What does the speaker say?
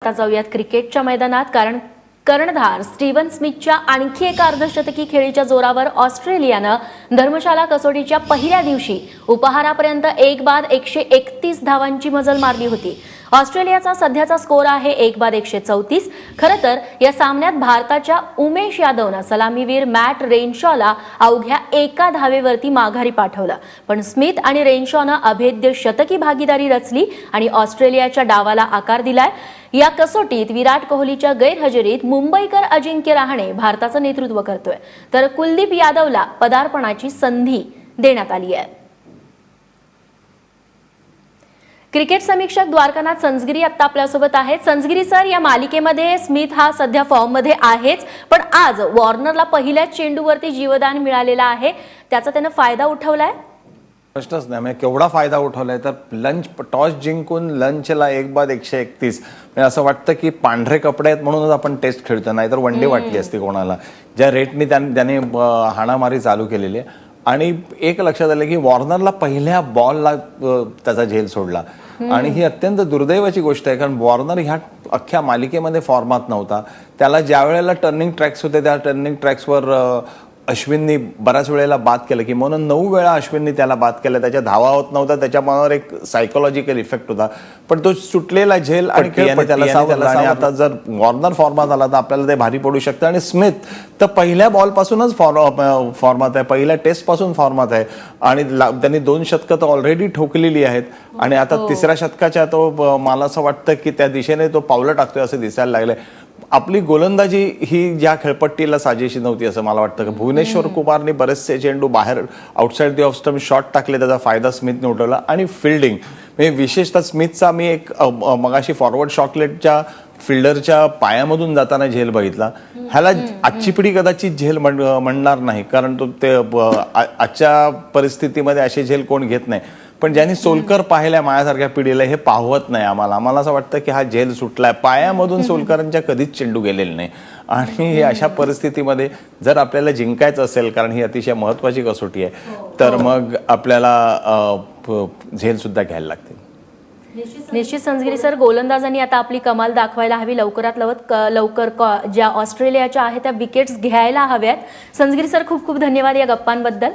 आता जाऊयात क्रिकेटच्या मैदानात, कारण कर्णधार स्टीव्हन स्मिथच्या आणखी एका अर्धशतकी खेळीच्या जोरावर ऑस्ट्रेलियानं धर्मशाला कसोटीच्या पहिल्या दिवशी उपहारापर्यंत एक बाद 131 धावांची मजल मारली होती. ऑस्ट्रेलियाचा सध्याचा स्कोर आहे 1 बाद 134. खरं तर या सामन्यात भारताच्या उमेश यादवनं सलामीवीर मॅट रेनशॉला अवघ्या एका धावेवरती माघारी पाठवलं. पण स्मिथ आणि रेनशॉनं अभेद्य शतकी भागीदारी रचली आणि ऑस्ट्रेलियाच्या डावाला आकार दिलाय. या कसोटीत विराट कोहलीच्या गैरहजेरीत मुंबईकर अजिंक्य रहाणे भारताचं नेतृत्व करतोय, तर कुलदीप यादवला पदार्पणाची संधी देण्यात आली आहे. क्रिकेट समीक्षक द्वारकानाथ संजगिरी आता आपल्यासोबत आहेत. संजगिरी सर, या मालिकेमध्ये स्मिथ हा सध्या फॉर्ममध्ये आहेच, पण आज वॉर्नरला पहिल्याच चेंडूवरती जीवदान मिळालेलं आहे, त्याचा त्यानं फायदा उठवलाय? प्रश्नच नाही, म्हणजे केवढा फायदा उठवलाय. तर टॉस जिंकून लंचला 1 बाद 131. म्हणजे असं वाटतं की पांढरे कपडे आहेत म्हणूनच आपण टेस्ट खेळतो, नाही तर वनडे वाटली असती कोणाला. ज्या रेटने त्याने हाणामारी चालू केलेली आहे. आणि एक लक्षात आलं की वॉर्नरला पहिल्या बॉलला त्याचा झेल सोडला, आणि ही अत्यंत दुर्दैवाची गोष्ट आहे, कारण वॉर्नर ह्या अख्ख्या मालिकेमध्ये फॉर्मात नव्हता. त्याला ज्या वेळेला टर्निंग ट्रॅक्स होते त्या टर्निंग ट्रॅक्सवर अश्विननी बऱ्याच वेळेला बाद केलं, की म्हणून 9 वेळा अश्विननी त्याला बाद केलं. त्याच्या धावा होत नव्हता, त्याच्या मनावर एक सायकोलॉजिकल इफेक्ट होता. पण तो सुटलेला झेल आणि त्याला सावरला. आणि आता जर वॉर्नर फॉर्मात आला तर आपल्याला ते भारी पडू शकतं. आणि स्मिथ तर पहिल्या बॉलपासूनच फॉर्मात आहे, पहिल्या टेस्ट पासून फॉर्मात आहे, आणि त्यांनी 2 शतकं तर ऑलरेडी ठोकलेली आहेत. आणि आता तिसऱ्या शतकाच्या तो मला असं वाटतं की त्या दिशेने तो पावलं टाकतोय असं दिसायला लागलंय. आपली गोलंदाजी ही ज्या खेळपट्टीला साजेशी नव्हती असं मला वाटतं. की भुवनेश्वर कुमारने बरेचसे चेंडू बाहेर outside the off stump shot टाकले, त्याचा फायदा स्मिथने उठवला. आणि फिल्डिंग म्हणजे विशेषतः स्मिथचा मी एक मगाशी फॉरवर्ड शॉकलेटच्या फिल्डरच्या पायामधून जाताना झेल बघितला. ह्याला आजची पिढी कदाचित झेल म्हणणार नाही, कारण तो ते आजच्या परिस्थितीमध्ये असे झेल कोण घेत नाही. पण ज्यांनी सोलकर पाहिल्या माझ्यासारख्या पिढीला हे पाहवत नाही. आम्हाला असं वाटतं की हा झेल सुटलाय. पायामधून सोलकरांच्या कधीच चेंडू गेलेले नाही. आणि अशा परिस्थितीमध्ये जर आपल्याला जिंकायचं असेल, कारण ही अतिशय महत्वाची कसोटी आहे, तर मग आपल्याला झेल सुद्धा घ्यायला लागते. निश्चित संजगिरी सर, गोलंदाजांनी आता आपली कमाल दाखवायला हवी. लवकरात लवकर ज्या ऑस्ट्रेलियाच्या आहेत त्या विकेट्स घ्यायला हव्यात. संजगिरी सर, खूप खूप धन्यवाद या गप्पांबद्दल.